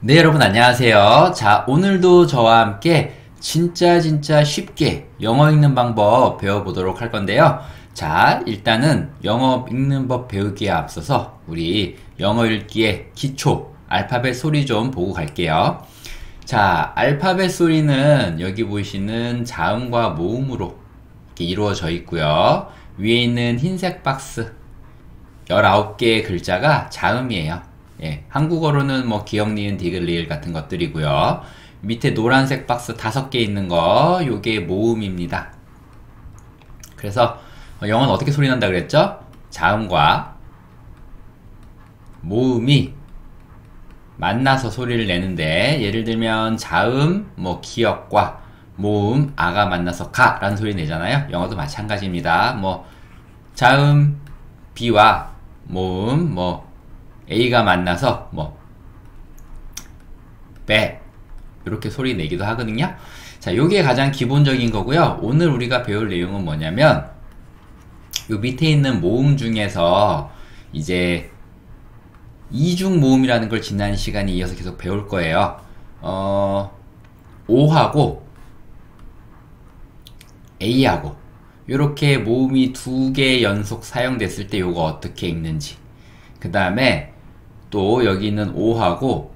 네, 여러분 안녕하세요. 자, 오늘도 저와 함께 진짜 쉽게 영어 읽는 방법 배워보도록 할 건데요. 자, 일단은 영어 읽는 법 배우기에 앞서서 우리 영어 읽기의 기초 알파벳 소리 좀 보고 갈게요. 자, 알파벳 소리는 여기 보이시는 자음과 모음으로 이렇게 이루어져 있고요. 위에 있는 흰색 박스 19개의 글자가 자음이에요. 예, 한국어로는 뭐 기역, 니은, 디귿, 리을 같은 것들이고요. 밑에 노란색 박스 5개 있는 거, 요게 모음입니다. 그래서 영어는 어떻게 소리 난다 그랬죠? 자음과 모음이 만나서 소리를 내는데, 예를 들면 자음, 뭐 기역과 모음, 아가 만나서 가 라는 소리 내잖아요. 영어도 마찬가지입니다. 뭐 자음 B와 모음 뭐 A가 만나서 뭐 배 이렇게 소리 내기도 하거든요. 자, 요게 가장 기본적인 거고요. 오늘 우리가 배울 내용은 뭐냐면 요 밑에 있는 모음 중에서 이제 이중 모음이라는 걸 지난 시간에 이어서 계속 배울 거예요. O하고 A하고 요렇게 모음이 2개 연속 사용됐을 때 요거 어떻게 읽는지, 그 다음에 또 여기 있는 O하고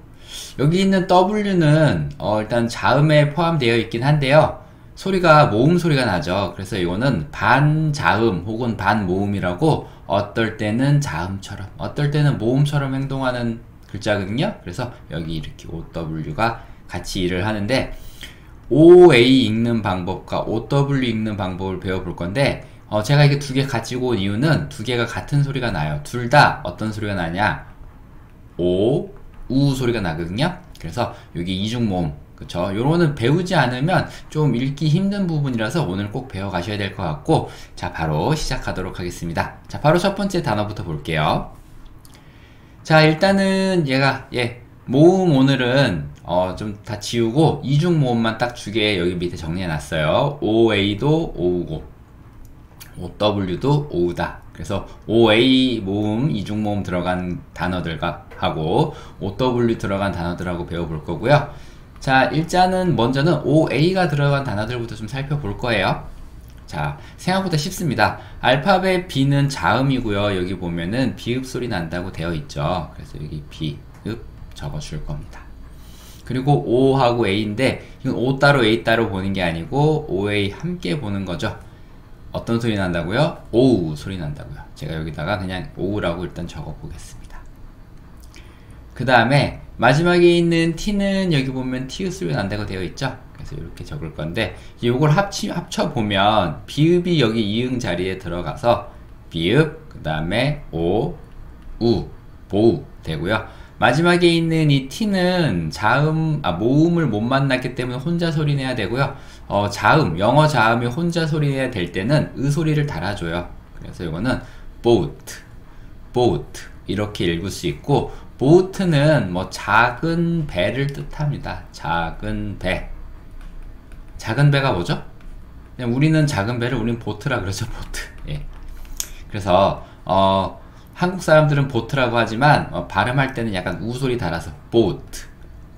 여기 있는 W는 일단 자음에 포함되어 있긴 한데요, 소리가 모음 소리가 나죠. 그래서 이거는 반자음 혹은 반모음이라고, 어떨 때는 자음처럼 어떨 때는 모음처럼 행동하는 글자거든요. 그래서 여기 이렇게 OW가 같이 일을 하는데, OA 읽는 방법과 OW 읽는 방법을 배워볼 건데, 제가 이게 2개 가지고 온 이유는 2개가 같은 소리가 나요. 둘 다 어떤 소리가 나냐, 오, 우 소리가 나거든요. 그래서 여기 이중모음, 그쵸? 요거는 배우지 않으면 좀 읽기 힘든 부분이라서 오늘 꼭 배워 가셔야 될 것 같고, 자, 바로 시작하도록 하겠습니다. 자, 바로 첫 번째 단어부터 볼게요. 자, 일단은 얘가 모음 오늘은 좀 다 지우고 이중 모음만 딱 2개 여기 밑에 정리해 놨어요. OA도 오우고 OW도 오우다. 그래서 OA 모음, 이중 모음 들어간 단어들과 하고 OW 들어간 단어들하고 배워볼 거고요. 자, 일단은 먼저는 OA가 들어간 단어들부터 좀 살펴볼 거예요. 자, 생각보다 쉽습니다. 알파벳 B는 자음이고요. 여기 보면은 비읍 소리 난다고 되어 있죠. 그래서 여기 비읍 적어줄 겁니다. 그리고 O하고 A인데 이건 O 따로 A 따로 보는 게 아니고 OA 함께 보는 거죠. 어떤 소리 난다고요? 오우 소리 난다고요. 제가 여기다가 그냥 오우라고 일단 적어 보겠습니다. 그 다음에 마지막에 있는 T는 여기 보면 티읕 소리 난다고 되어 있죠. 그래서 이렇게 적을 건데, 이걸 합쳐보면 비읍이 여기 이응 자리에 들어가서 비읍, 그 다음에 오, 우, 보우 되고요. 마지막에 있는 이 T는 모음을 못 만났기 때문에 혼자 소리 내야 되고요. 자음, 영어 자음이 혼자 소리 내야 될 때는 으 소리를 달아줘요. 그래서 이거는 boat, boat 이렇게 읽을 수 있고, boat는 뭐 작은 배를 뜻합니다. 작은 배. 작은 배가 뭐죠? 그냥 우리는 작은 배를 우리는 보트라 그러죠. 보트. 예. 그래서 한국 사람들은 보트라고 하지만 발음할 때는 약간 우소리 달아서 boat,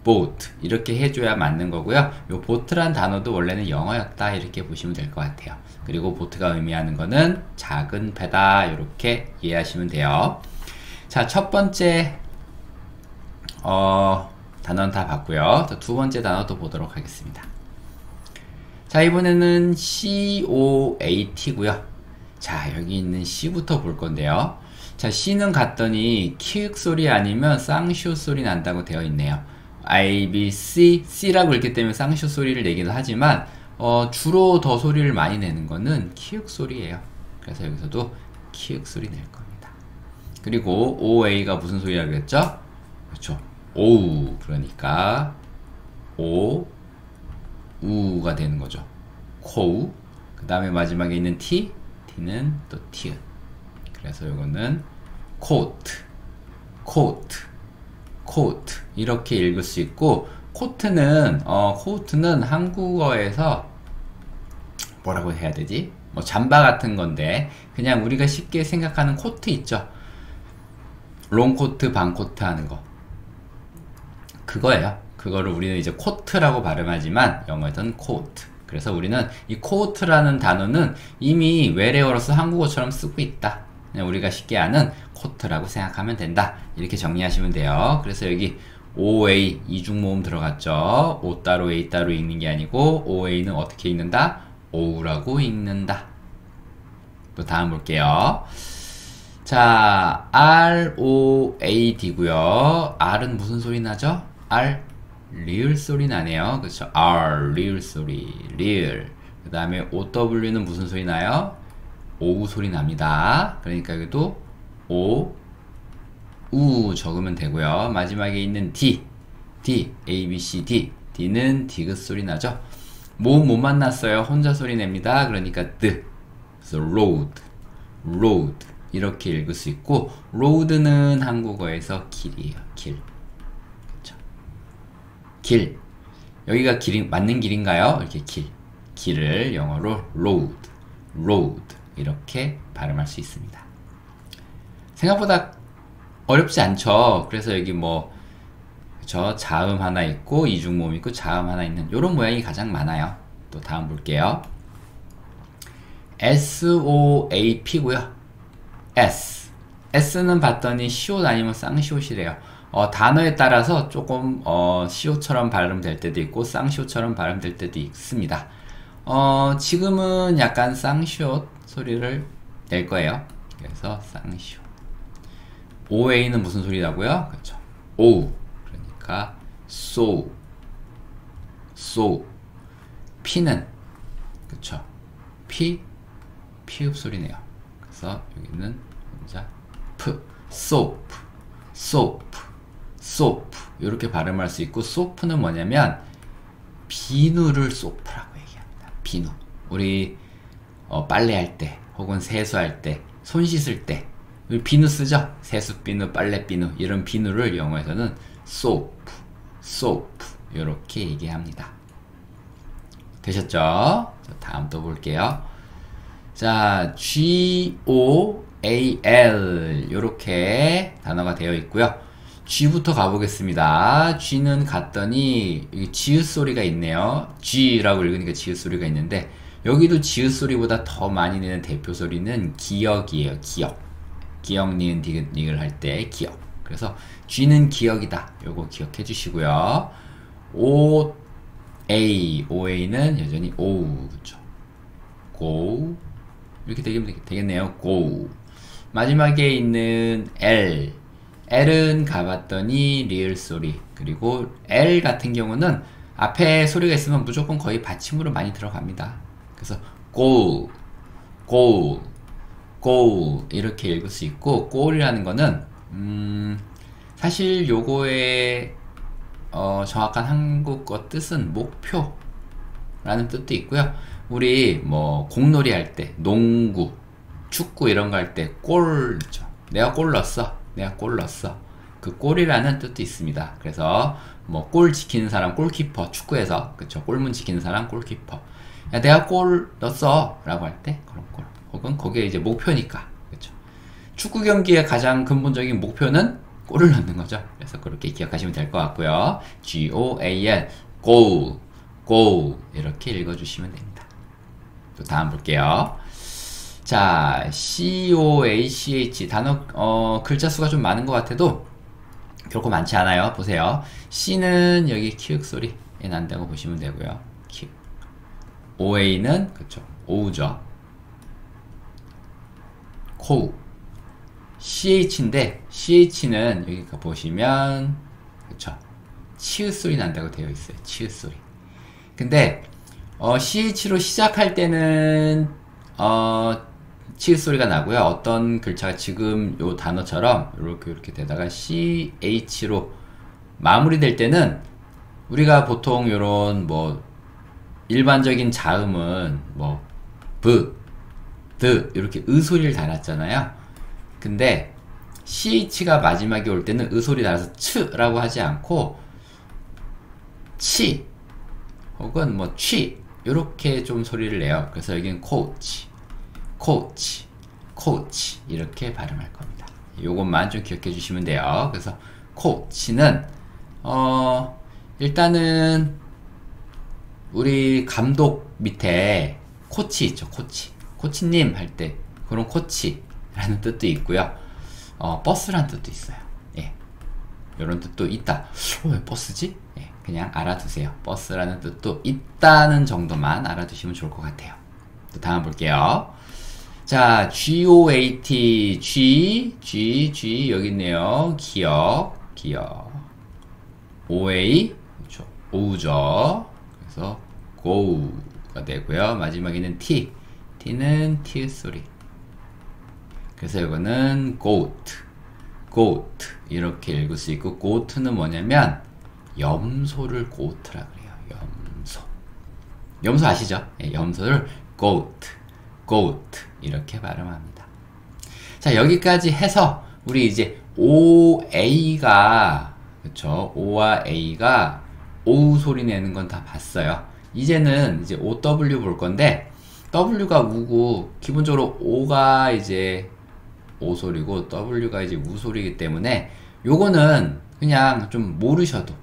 boat 이렇게 해줘야 맞는 거고요. 요 보트란 단어도 원래는 영어였다 이렇게 보시면 될 것 같아요. 그리고 보트가 의미하는 거는 작은 배다 이렇게 이해하시면 돼요. 자, 첫 번째 단어는 다 봤고요. 두 번째 단어도 보도록 하겠습니다. 자, 이번에는 COAT고요. 자, 여기 있는 C부터 볼 건데요. 자, C는 갔더니 키읔 소리 아니면 쌍쇼 소리 난다고 되어 있네요. I, B, C, C라고 읽기 때문에 쌍쇼 소리를 내기도 하지만 주로 더 소리를 많이 내는 거는 키읔 소리예요. 그래서 여기서도 키읔 소리 낼 겁니다. 그리고 OA가 무슨 소리라고 그랬죠? 그렇죠. 오우, 그러니까 오, 우가 되는 거죠. 코우. 그 다음에 마지막에 있는 T, T는 또 티읕. 그래서 이거는 coat, coat, coat 이렇게 읽을 수 있고, coat는 한국어에서 뭐라고 해야 되지? 뭐 잠바 같은 건데, 그냥 우리가 쉽게 생각하는 코트 있죠. 롱코트, 반코트 하는 거. 그거예요. 그거를 우리는 이제 코트라고 발음하지만 영어에서는 코트. 그래서 우리는 이 코트라는 단어는 이미 외래어로서 한국어처럼 쓰고 있다. 그냥 우리가 쉽게 아는 코트라고 생각하면 된다. 이렇게 정리하시면 돼요. 그래서 여기 OA 이중모음 들어갔죠. O 따로 A 따로 읽는 게 아니고 OA는 어떻게 읽는다? O라고 읽는다. 또 다음 볼게요. 자, ROAD고요. R은 무슨 소리 나죠? R 리을 소리 나네요. 그렇죠? R 리을 소리, 리을. 그 다음에 OW는 무슨 소리 나요? O 소리 납니다. 그러니까 여기도 O, U 적으면 되고요. 마지막에 있는 D, A, B, C, D. D는 디귿 소리 나죠? 모음 못 만났어요. 혼자 소리 냅니다. 그러니까 그래서 road 이렇게 읽을 수 있고, road는 한국어에서 길이에요. 그렇죠? 길. 여기가 길이 맞는 길인가요? 이렇게 길을 영어로 road 이렇게 발음할 수 있습니다. 생각보다 어렵지 않죠. 그래서 여기 뭐 그쵸? 자음 하나 있고 이중모음 있고 자음 하나 있는 이런 모양이 가장 많아요. 또 다음 볼게요. SOAP고요. S는 봤더니 시옷 아니면 쌍시옷이래요. 단어에 따라서 조금 시옷처럼 발음될 때도 있고 쌍시옷처럼 발음될 때도 있습니다. 지금은 약간 쌍시옷 소리를 낼 거예요. 그래서 쌍시옷. OA는 무슨 소리라고요? 그렇죠. O. 그러니까 so. P는 그렇죠. 피읍 소리네요. 그래서 여기는 혼자 soap 이렇게 발음할 수 있고, soap는 뭐냐면 비누를 soap라고 얘기합니다. 비누. 우리 빨래할 때 혹은 세수할 때, 손 씻을 때 비누 쓰죠? 세수비누, 빨래비누 이런 비누를 영어에서는 soap 이렇게 얘기합니다. 되셨죠? 자, 다음 또 볼게요. 자, GOAL 이렇게 단어가 되어 있고요. G부터 가보겠습니다. G는 갔더니 지읒 소리가 있네요. G라고 읽으니까 지읒 소리가 있는데, 여기도 지읒 소리보다 더 많이 내는 대표 소리는 기역이에요. 기역 니은 디귿을 할 때 기역. 그래서 G는 기역이다. 요거 기억해 주시고요. OA는 여전히 O죠. Go 이렇게 되겠네요. Go. 마지막에 있는 L은 가봤더니 리을 소리. 그리고 L 같은 경우는 앞에 소리가 있으면 무조건 거의 받침으로 많이 들어갑니다. 그래서 go 이렇게 읽을 수 있고, goal이라는 거는 사실 요거의 정확한 한국어 뜻은 목표라는 뜻도 있고요. 우리 뭐 공놀이 할 때, 농구, 축구 이런 거 할 때 골이죠. 내가 골 넣었어. 그 골이라는 뜻도 있습니다. 그래서 뭐 골 지키는 사람 골키퍼, 축구에서 그쵸, 골문 지키는 사람 골키퍼. 야, 내가 골 넣었어 라고 할 때 그런 골, 혹은 거기에 이제 목표니까, 그쵸. 축구 경기의 가장 근본적인 목표는 골을 넣는 거죠. 그래서 그렇게 기억하시면 될 것 같고요. GOAL goal 이렇게 읽어주시면 됩니다. 또 다음 볼게요. 자, COACH 단어 글자 수가 좀 많은 것 같아도 결코 많지 않아요. 보세요. C는 여기 키읔 소리 난다고 보시면 되고요. 키읔. OA는 그쵸, 오우죠. 코우. CH인데 CH는 여기 보시면 그쵸, 치읓 소리 난다고 되어 있어요. 치읓 소리. 근데 CH로 시작할 때는 치읓 소리가 나고요. 어떤 글자가 지금 요 단어처럼 이렇게 되다가 CH로 마무리될 때는 우리가 보통 요런 뭐 일반적인 자음은 뭐 이렇게 으 소리를 달았잖아요. 근데 CH가 마지막에 올 때는 으 소리 달아서 츠라고 하지 않고 치 혹은 뭐 취 이렇게 좀 소리를 내요. 그래서 여기는 코치 이렇게 발음할 겁니다. 요것만 좀 기억해 주시면 돼요. 그래서 코치는 일단은 우리 감독 밑에 코치 있죠. 코치님 할 때 그런 코치라는 뜻도 있고요. 버스란 뜻도 있어요. 예. 이런 뜻도 있다. 왜 버스지? 예. 그냥 알아두세요. 버스라는 뜻도 있다는 정도만 알아두시면 좋을 것 같아요. 또 다음 볼게요. 자, GOAT, G 여기 있네요. 기억. OA, 그렇죠. 오우죠. 그래서 go가 되고요. 마지막에는 T는 T 소리. 그래서 이거는 goat 이렇게 읽을 수 있고, goat는 뭐냐면 염소를 goat라 그래요. 염소 아시죠? 예, 염소를 goat 이렇게 발음합니다. 자, 여기까지 해서 우리 이제 OA가, 그쵸? O와 A가 O 소리 내는 건 다 봤어요. 이제는 이제 OW 볼 건데, W가 우고, 기본적으로 O가 이제 O 소리고, W가 이제 우 소리이기 때문에, 요거는 그냥 좀 모르셔도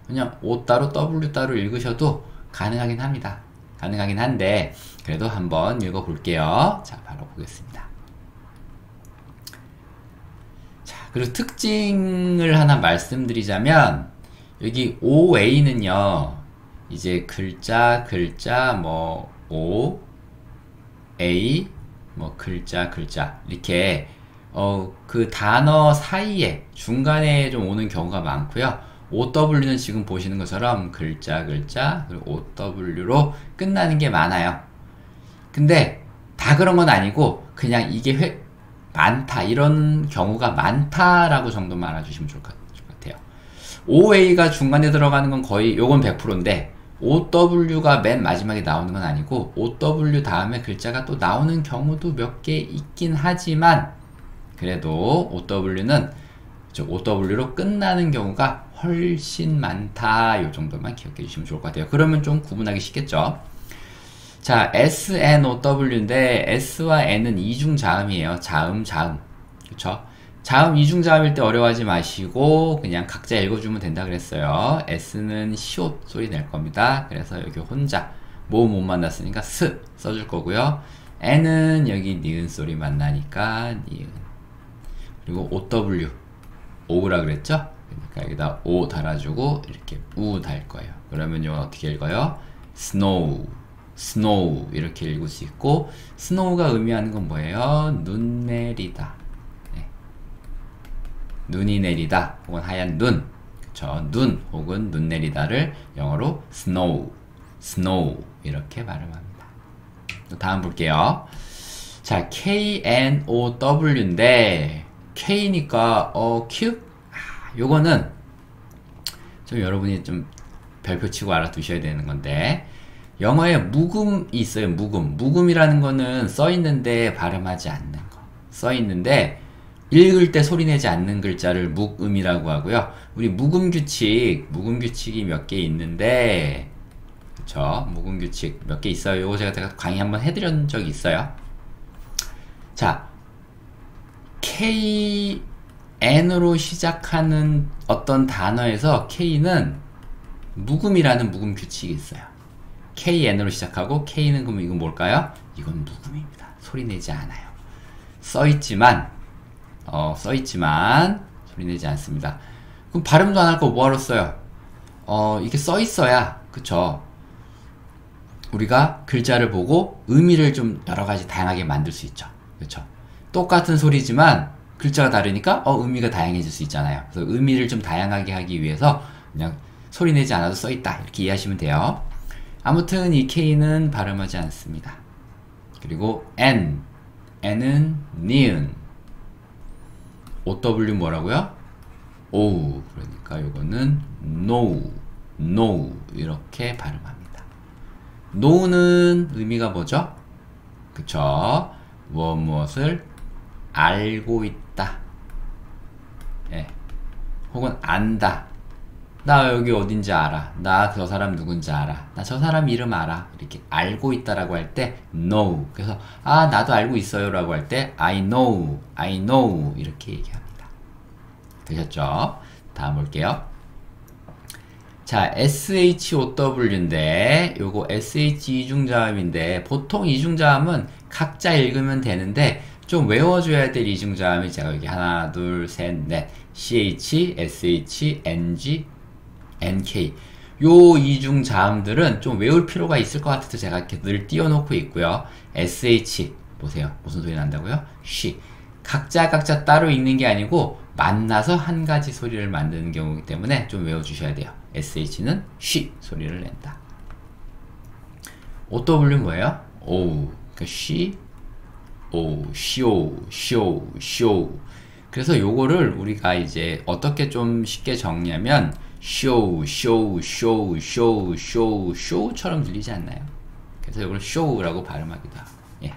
그냥 O 따로 W 따로 읽으셔도 가능하긴 합니다. 가능하긴 한데, 그래도 한번 읽어볼게요. 자, 바로 보겠습니다. 자, 그리고 특징을 하나 말씀드리자면, 여기 OA는요, 이제 글자, 뭐, O, A, 뭐, 글자, 이렇게, 그 단어 사이에, 중간에 좀 오는 경우가 많고요. OW는 지금 보시는 것처럼 글자, 그리고 OW로 끝나는 게 많아요. 근데 다 그런 건 아니고 그냥 이게 많다, 이런 경우가 많다라고 정도만 알아주시면 좋을 것 같아요. OA가 중간에 들어가는 건 거의 요건 100%인데 OW가 맨 마지막에 나오는 건 아니고 OW 다음에 글자가 또 나오는 경우도 몇 개 있긴 하지만 그래도 OW는 OW로 끝나는 경우가 훨씬 많다. 요 정도만 기억해 주시면 좋을 것 같아요. 그러면 좀 구분하기 쉽겠죠. 자, S, N, O, W인데 S와 N은 이중자음이에요. 자음. 그쵸? 자음 이중자음일 때 어려워하지 마시고 그냥 각자 읽어주면 된다 그랬어요. S는 시옷 소리 낼 겁니다. 그래서 여기 혼자 모음 못 만났으니까 스 써줄 거고요. N은 여기 니은 소리 만나니까 니은. 그리고 OW O라 그랬죠? 그러니까 여기다 O 달아주고 이렇게 우 달 거예요. 그러면 이건 어떻게 읽어요? snow 이렇게 읽을 수 있고, snow가 의미하는 건 뭐예요? 눈 내리다. 네. 눈이 내리다 혹은 하얀 눈, 그쵸? 눈 혹은 눈 내리다를 영어로 snow 이렇게 발음합니다. 다음 볼게요. 자, KNOW인데 K니까 Q? 요거는 좀 여러분이 좀 별표 치고 알아두셔야 되는 건데, 영어에 묵음이 있어요. 묵음이라는 거는 써있는데 발음하지 않는 거, 써있는데 읽을 때 소리내지 않는 글자를 묵음이라고 하고요. 우리 묵음 규칙이 몇 개 있는데, 그쵸? 묵음 규칙 몇 개 있어요. 요거 제가 강의 한번 해드린 적이 있어요. 자, N으로 시작하는 어떤 단어에서 K는 묵음이라는 묵음 규칙이 있어요. KN으로 시작하고 K는 그럼 이건 뭘까요? 이건 묵음입니다. 소리 내지 않아요. 써있지만 소리 내지 않습니다. 그럼 발음도 안 할 거 뭐하러 써요? 이게 써있어야, 그쵸? 우리가 글자를 보고 의미를 좀 여러가지 다양하게 만들 수 있죠. 그쵸? 똑같은 소리지만 글자가 다르니까 의미가 다양해질 수 있잖아요. 그래서 의미를 좀 다양하게 하기 위해서 그냥 소리 내지 않아도 써있다, 이렇게 이해하시면 돼요. 아무튼 이 K는 발음하지 않습니다. 그리고 N은 니은, OW 뭐라고요? O. 그러니까 이거는 no 이렇게 발음합니다. no는 의미가 뭐죠? 그쵸? 무엇을 알고 있다. 예. 혹은 안다. 나 여기 어딘지 알아. 나 저 사람 누군지 알아. 나 저 사람 이름 알아. 이렇게 알고 있다라고 할 때 know. 그래서 나도 알고 있어요 라고 할 때 I know 이렇게 얘기합니다. 되셨죠? 다음 볼게요. 자, SHOW인데 요거 SH 이중자음인데 보통 이중자음은 각자 읽으면 되는데 좀 외워줘야 될 이중자음이 제가 여기 하나, 둘, 셋, 넷 CH, SH, NG, NK 요 이중자음들은 좀 외울 필요가 있을 것 같아서 제가 이렇게 늘 띄워놓고 있고요. SH 보세요. 무슨 소리 난다고요? 쉬. 각자 따로 읽는 게 아니고 만나서 한 가지 소리를 만드는 경우이기 때문에 좀 외워주셔야 돼요. SH는 쉬 소리를 낸다. OW는 뭐예요? 오우. 그러니까 쉬, 오, 쇼, 쇼, 쇼. 그래서 요거를 우리가 이제 어떻게 좀 쉽게 정리하면 쇼, 쇼, 쇼, 쇼, 쇼, 쇼처럼 들리지 않나요? 그래서 이걸 쇼라고 발음하기도 하고. 예.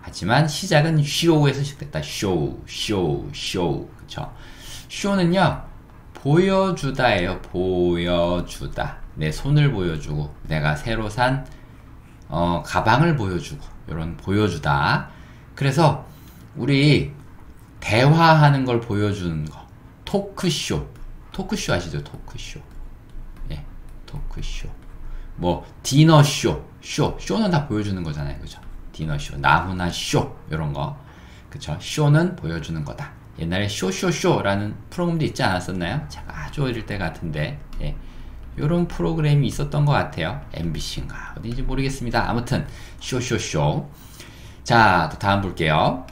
하지만 시작은 쇼에서 시작됐다. 쇼, 쇼, 쇼. 그쵸? 쇼는요, 보여주다예요. 보여주다. 내 손을 보여주고, 내가 새로 산, 가방을 보여주고, 요런 보여주다. 그래서, 우리, 대화하는 걸 보여주는 거. 토크쇼. 토크쇼 아시죠? 토크쇼. 예, 토크쇼. 뭐, 디너쇼. 쇼는 다 보여주는 거잖아요. 그죠? 디너쇼. 나훈아 쇼. 요런 거. 그쵸? 쇼는 보여주는 거다. 옛날에 쇼쇼쇼라는 프로그램도 있지 않았었나요? 제가 아주 어릴 때 같은데, 예. 요런 프로그램이 있었던 것 같아요. MBC인가? 어딘지 모르겠습니다. 아무튼, 쇼쇼쇼. 자, 또 다음 볼게요.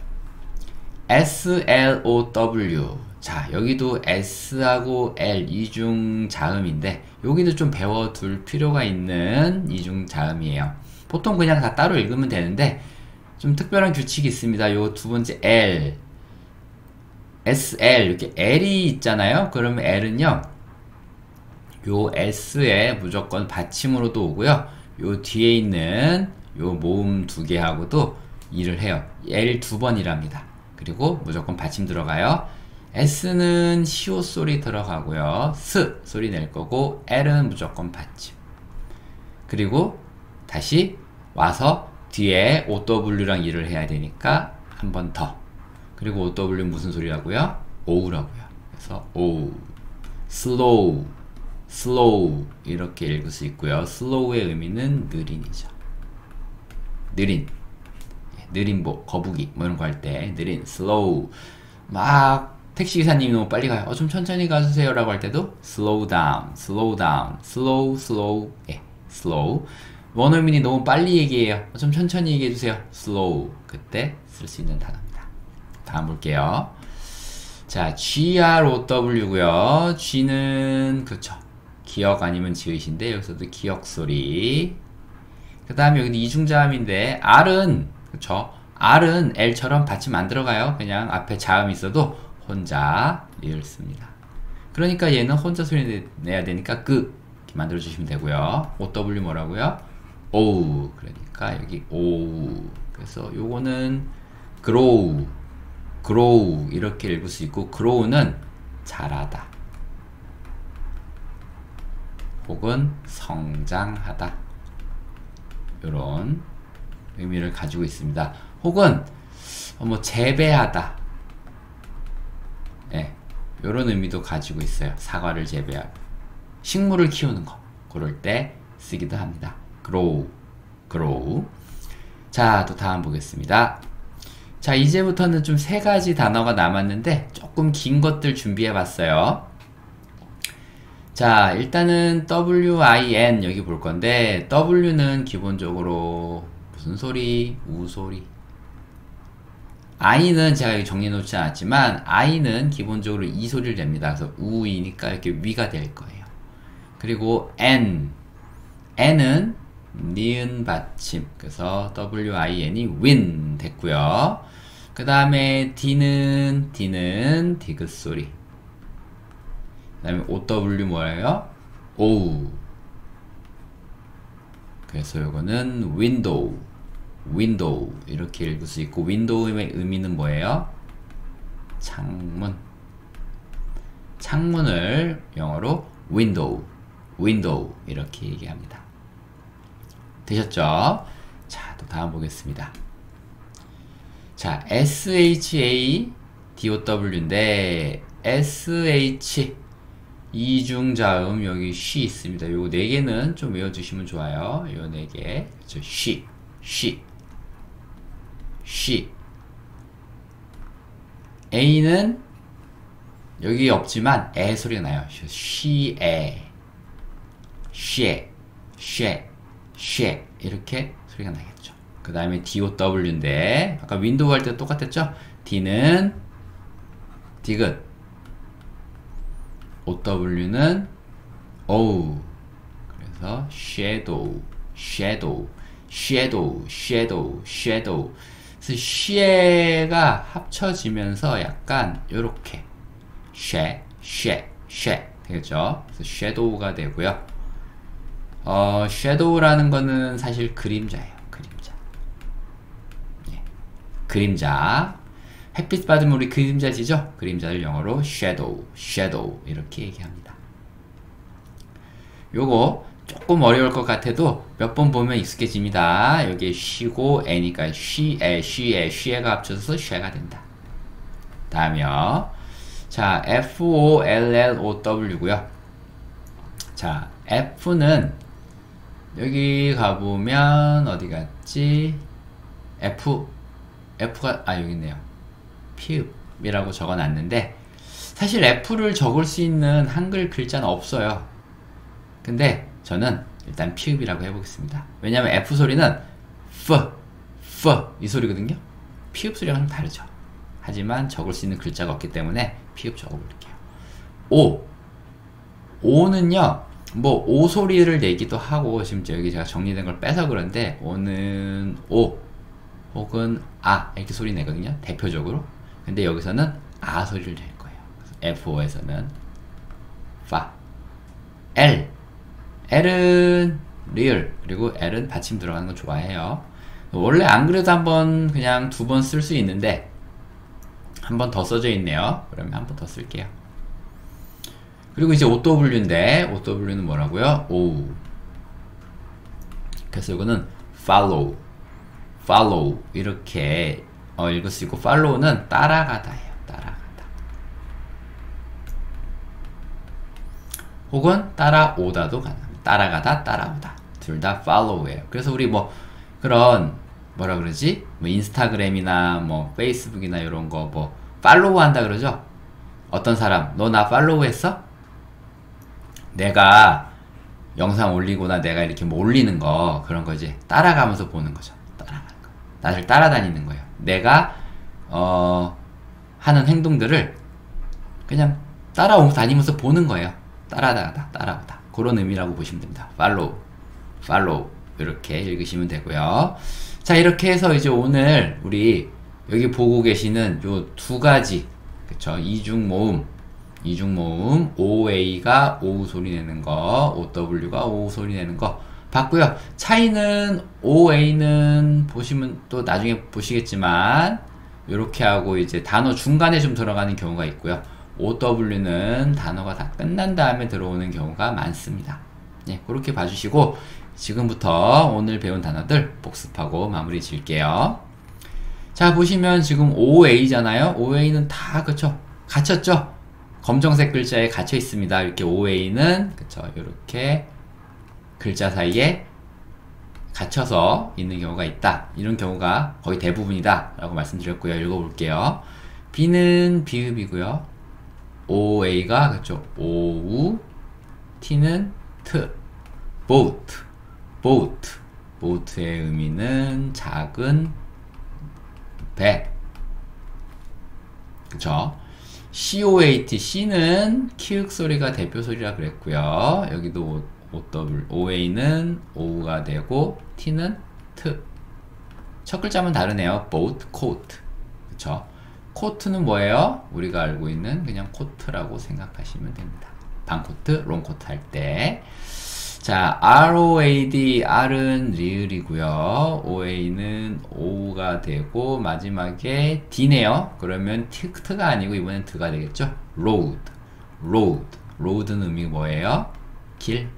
SLOW. 자, 여기도 S하고 L 이중 자음인데, 여기도 좀 배워둘 필요가 있는 이중 자음이에요. 보통 그냥 다 따로 읽으면 되는데, 좀 특별한 규칙이 있습니다. 요 두 번째 L. SL. 이렇게 L이 있잖아요. 그러면 L은요, 요 S에 무조건 받침으로도 오고요. 요 뒤에 있는 요 모음 두 개하고도 일을 해요. L 두 번이랍니다. 그리고 무조건 받침 들어가요. S는 시오 소리 들어가고요. 스 소리 낼 거고, L은 무조건 받침. 그리고 다시 와서 뒤에 OW랑 일을 해야 되니까 한 번 더. 그리고 OW 무슨 소리라고요? 오우라고요. 그래서 오우, slow, slow 이렇게 읽을 수 있고요. slow의 의미는 느린이죠. 느린, 느린 뭐 거북이 뭐 이런 거 할 때 느린, slow. 막 택시기사님이 너무 빨리 가요. 좀 천천히 가주세요 라고 할 때도 slow down, slow down, slow, slow, 예, slow. 원어민이 너무 빨리 얘기해요. 좀 천천히 얘기해주세요. slow. 그때 쓸 수 있는 단어입니다. 다음 볼게요. 자, GROW고요. G는 그쵸, 기억 아니면 지읒인데 여기서도 기억 소리. 그 다음에 여기도 이중자음인데 R은 그쵸, R은 L처럼 받침 안 들어가요. 그냥 앞에 자음이 있어도 혼자 리을 씁니다. 그러니까 얘는 혼자 소리 내야 되니까 이렇게 만들어 주시면 되고요. OW 뭐라고요? 오우. 그러니까 여기 오우. 그래서 요거는 grow, grow 이렇게 읽을 수 있고, grow는 자라다 혹은 성장하다 요런 의미를 가지고 있습니다. 혹은 뭐 재배하다, 예, 요런 의미도 가지고 있어요. 사과를 재배하고 식물을 키우는 거, 그럴 때 쓰기도 합니다. grow, grow. 자, 또 다음 보겠습니다. 자, 이제부터는 좀 세 가지 단어가 남았는데 조금 긴 것들 준비해 봤어요. 자, 일단은 WIN 여기 볼 건데, W는 기본적으로 무슨 소리? 우소리. I는 제가 여기 정리해 놓지 않았지만, I는 기본적으로 이 소리를 냅니다. 그래서 우이니까 이렇게 위가 될 거예요. 그리고 N은 니은 받침. 그래서 WIN이 win 됐고요. 그 다음에 D는 디귿 소리. 그 다음에 OW 뭐예요? 오우. 그래서 요거는 window 이렇게 읽을 수 있고, window의 의미는 뭐예요? 창문을 영어로 window 이렇게 얘기합니다. 되셨죠? 자, 또 다음 보겠습니다. 자, SHADOW인데 SH 이중자음 여기 쉬 있습니다. 요 네 개는 좀 외워주시면 좋아요. 요 네 개. 그렇죠. 쉬. A는 여기 없지만 에 소리가 나요. 쉬에 이렇게 소리가 나겠죠. 그 다음에 DOW인데 아까 윈도우 할 때 똑같았죠? D는 디귿, OW는 오우. 그래서 shadow. 그래서 쉐가 합쳐지면서 약간 요렇게 쉐 되겠죠. 그래서 shadow가 되고요. shadow라는 거는 사실 그림자예요. 그림자. 햇빛 받으면 우리 그림자지죠? 그림자를 영어로 shadow 이렇게 얘기합니다. 요거 조금 어려울 것 같아도 몇 번 보면 익숙해집니다. 여기에 쉬고 애니까 쉬에가 합쳐서 쉐가 된다. 다음이요. 자, FOLLOW고요. 자, F는 여기 가보면 어디 갔지? F가 여기 있네요. 피읍이라고 적어놨는데 사실 F를 적을 수 있는 한글 글자는 없어요. 근데 저는 일단 피읍이라고 해보겠습니다. 왜냐면 F 소리는 이 소리거든요. 피읍 소리가 좀 다르죠. 하지만 적을 수 있는 글자가 없기 때문에 피읍 적어볼게요. 오는요, 뭐 오 소리를 내기도 하고, 지금 여기 제가 정리된 걸 빼서 그런데 오는 오 혹은 아 이렇게 소리 내거든요. 대표적으로. 근데 여기서는 아 소리를 낼 거예요. F5에서는 파. L은 리얼, 그리고 L은 받침 들어가는 거 좋아해요. 원래 안 그래도 한번 그냥 두 번 쓸 수 있는데 한 번 더 써져 있네요. 그러면 한 번 더 쓸게요. 그리고 이제 OW인데 OW는 뭐라고요? O. 그래서 이거는 follow 이렇게 읽을 수 있고, follow는 따라가다예요. 혹은 따라오다도 가능합니다. 따라오다 둘 다 follow예요. 그래서 우리 뭐 그런 뭐라 그러지? 뭐 인스타그램이나 뭐 페이스북이나 이런 거 뭐 팔로우 한다 그러죠? 어떤 사람 너 나 팔로우 했어? 내가 영상 올리거나 내가 이렇게 뭐 올리는 거 그런 거 이제 따라가면서 보는 거죠. 나를 따라다니는 거예요. 내가 하는 행동들을 그냥 따라다니면서 보는 거예요. 따라오다 그런 의미라고 보시면 됩니다. 팔로우 이렇게 읽으시면 되고요. 자, 이렇게 해서 이제 오늘 우리 여기 보고 계시는 요 두 가지, 그쵸? 이중모음 OA가 오우 소리 내는 거, OW가 오우 소리 내는 거 봤고요. 차이는 OA는 보시면 또 나중에 보시겠지만 이렇게 하고 이제 단어 중간에 좀 들어가는 경우가 있고요. OW는 단어가 다 끝난 다음에 들어오는 경우가 많습니다. 예, 그렇게 봐주시고 지금부터 오늘 배운 단어들 복습하고 마무리 지을게요. 자, 보시면 지금 OA잖아요. OA는 다 그쵸? 갇혔죠? 검정색 글자에 갇혀 있습니다. 이렇게 OA는 그쵸? 이렇게 글자 사이에 갇혀서 있는 경우가 있다. 이런 경우가 거의 대부분이다 라고 말씀드렸고요. 읽어볼게요. B는 비읍이고요. OA가 그쵸? 오우. T는 트. 보트의 의미는 작은 배. 그쵸? COAT, C는 키읔 소리가 대표 소리라 그랬고요. 여기도 OA는 오우가 되고 T는 트. 첫 글자만 다르네요. boat, coat. 그쵸? 코트는 뭐예요? 우리가 알고 있는 그냥 코트라고 생각하시면 됩니다. 반코트, 롱코트 할 때. 자, ROAD, R은 리을이고요. OA는 오우가 되고 마지막에 D네요. 그러면 트가 아니고 이번엔 드가 되겠죠? road는 의미 뭐예요? 길.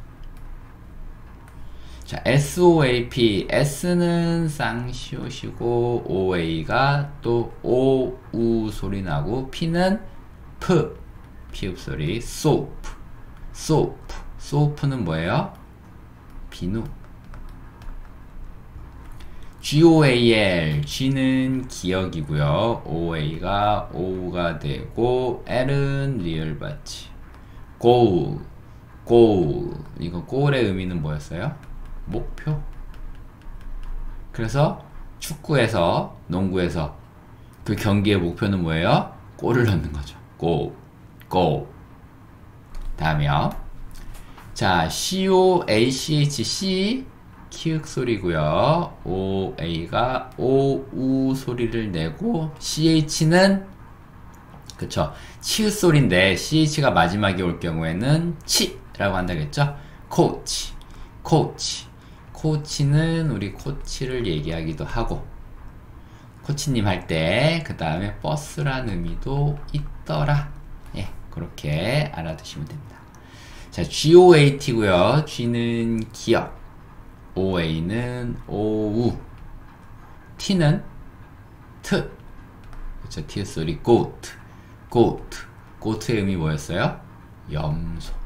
자, SOAP, S는 쌍시옷이고 OA가 또 오우 소리 나고 P는 피읍 소리 soap. soap. soap는 뭐예요? 비누. goal. g는 기억이고요. oa가 o가 되고 l은 리을 받치. goal. goal. 이거 goal의 의미는 뭐였어요? 목표. 그래서 축구에서, 농구에서 그 경기의 목표는 뭐예요? 골을 넣는 거죠. goal. goal. 다음이요. 자, coachc 키읔 소리고요. oa가 ou 소리를 내고 ch는 그쵸, 치읓 소리인데 ch가 마지막에 올 경우에는 치라고 한다겠죠. coach. coach. 코치는 우리 코치를 얘기하기도 하고, 코치님 할 때 그 다음에 버스란 의미도 있더라. 예, 그렇게 알아두시면 됩니다. 자, goat고요. g는 기억, oa는 오우, t는 트, 그쵸, 티 소리. goat. goat. goat의 의미 뭐였어요? 염소.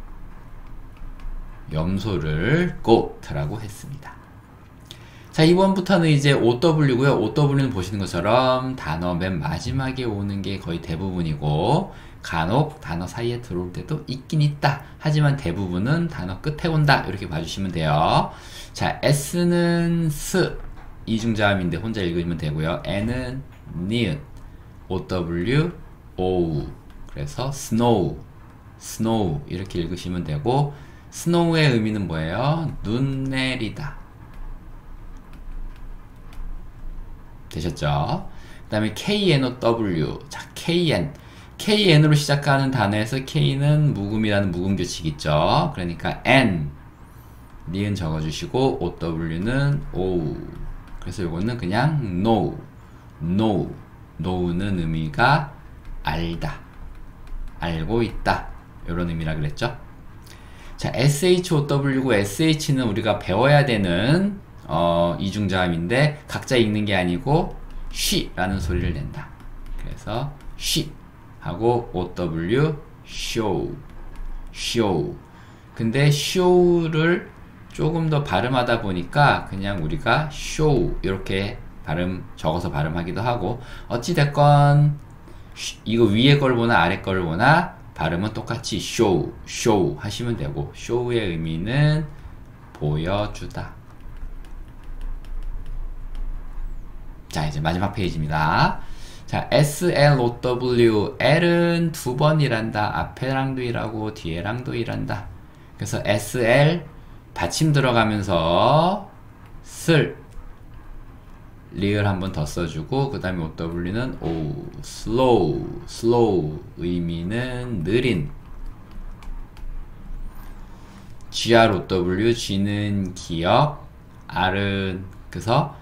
염소를 goat라고 했습니다. 자, 이번부터는 이제 OW고요. OW는 보시는 것처럼 단어 맨 마지막에 오는 게 거의 대부분이고, 간혹 단어 사이에 들어올 때도 있긴 있다. 하지만 대부분은 단어 끝에 온다. 이렇게 봐주시면 돼요. 자, S는 스, 이중자음인데 혼자 읽으면 되고요. N은 니은, OW, 오우. 그래서 snow, snow 이렇게 읽으시면 되고, snow의 의미는 뭐예요? 눈 내리다. 되셨죠? 그 다음에 KNOW. 자, KN으로 시작하는 단어에서 K는 묵음이라는 묵음 규칙 있죠? 그러니까 N, 니은 적어주시고, OW는 O. 그래서 요거는 그냥 know, know는 의미가 알다, 알고 있다, 이런 의미라 그랬죠? 자, SHOW고 SH는 우리가 배워야 되는 이중자음인데 각자 읽는 게 아니고 쉬라는 소리를 낸다. 그래서 쉬 하고 OW show. 근데 show를 조금 더 발음하다 보니까 그냥 우리가 show 이렇게 적어서 발음하기도 하고, 어찌됐건 이거 위에 걸 보나 아래 걸 보나 발음은 똑같이 show 하시면 되고, show의 의미는 보여주다. 자, 이제 마지막 페이지입니다. 자, SLOW. L은 두 번 일한다. 앞에랑도 일하고 뒤에랑도 일한다. 그래서 SL 받침 들어가면서 슬, 리을 한 번 더 써주고, 그 다음에 OW는 O, slow 의미는 느린. GROW. G는 기억, R은 그래서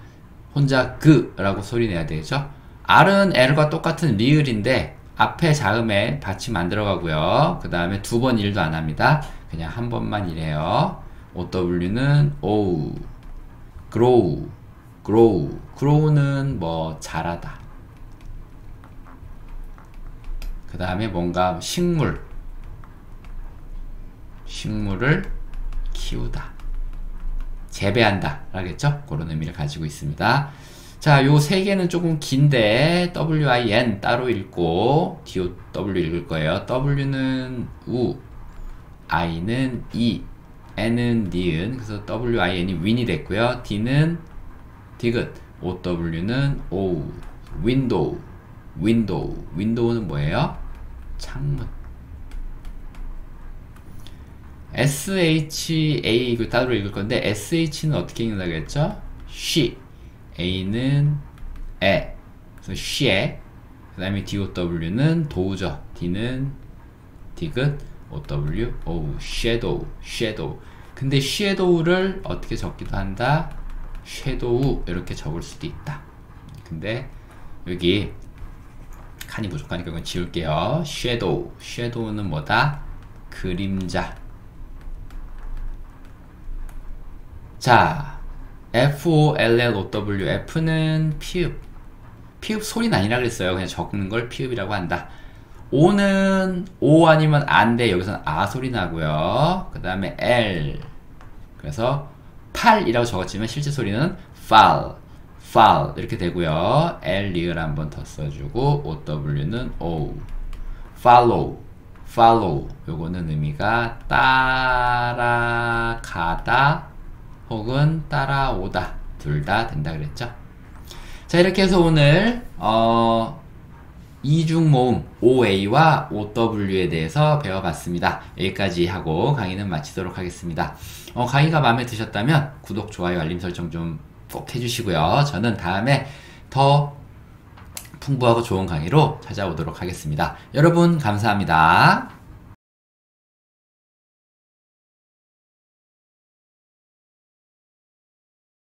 혼자 그라고 소리 내야 되죠. R은 L과 똑같은 리을인데 앞에 자음에 받침 안 들어가고요. 그 다음에 두 번 일도 안 합니다. 그냥 한 번만 일해요. OW는 O, grow는 뭐 자라다. 그 다음에 뭔가 식물을 키우다, 재배한다 라겠죠? 그런 의미를 가지고 있습니다. 자, 요 세 개는 조금 긴데 WIN 따로 읽고 DOW 읽을 거예요. W는 우, I는 이, N은 니은. 그래서 WIN이 윈이 됐고요. D는 디귿, OW는 오, window는 뭐예요? 창문. SHA 이거 따로 읽을 건데, SH는 어떻게 읽는다고 했죠? she. A는 에. 그래서 she. 그 다음에 DOW는 도우죠. D는 디귿, OW, 오, shadow. 근데 shadow를 어떻게 적기도 한다? shadow 이렇게 적을 수도 있다. 근데 여기 칸이 부족하니까 이건 지울게요. shadow는 뭐다? 그림자. 자, FOLLOW. F는 피읍 소리는 아니라 그랬어요. 그냥 적는 걸 피읍이라고 한다. O는 O 아니면 안데 여기서는 아 소리 나고요. 그 다음에 L 그래서 팔이라고 적었지만 실제 소리는 fall, fall 이렇게 되고요. L 리을 한번 더 써주고 OW는 O, follow, follow 요거는 의미가 따라가다 혹은 따라오다 둘 다 된다 그랬죠. 자 이렇게 해서 오늘 이중 모음 OA와 OW에 대해서 배워봤습니다. 여기까지 하고 강의는 마치도록 하겠습니다. 강의가 마음에 드셨다면 구독, 좋아요, 알림 설정 좀 꼭 해주시고요. 저는 다음에 더 풍부하고 좋은 강의로 찾아오도록 하겠습니다. 여러분 감사합니다.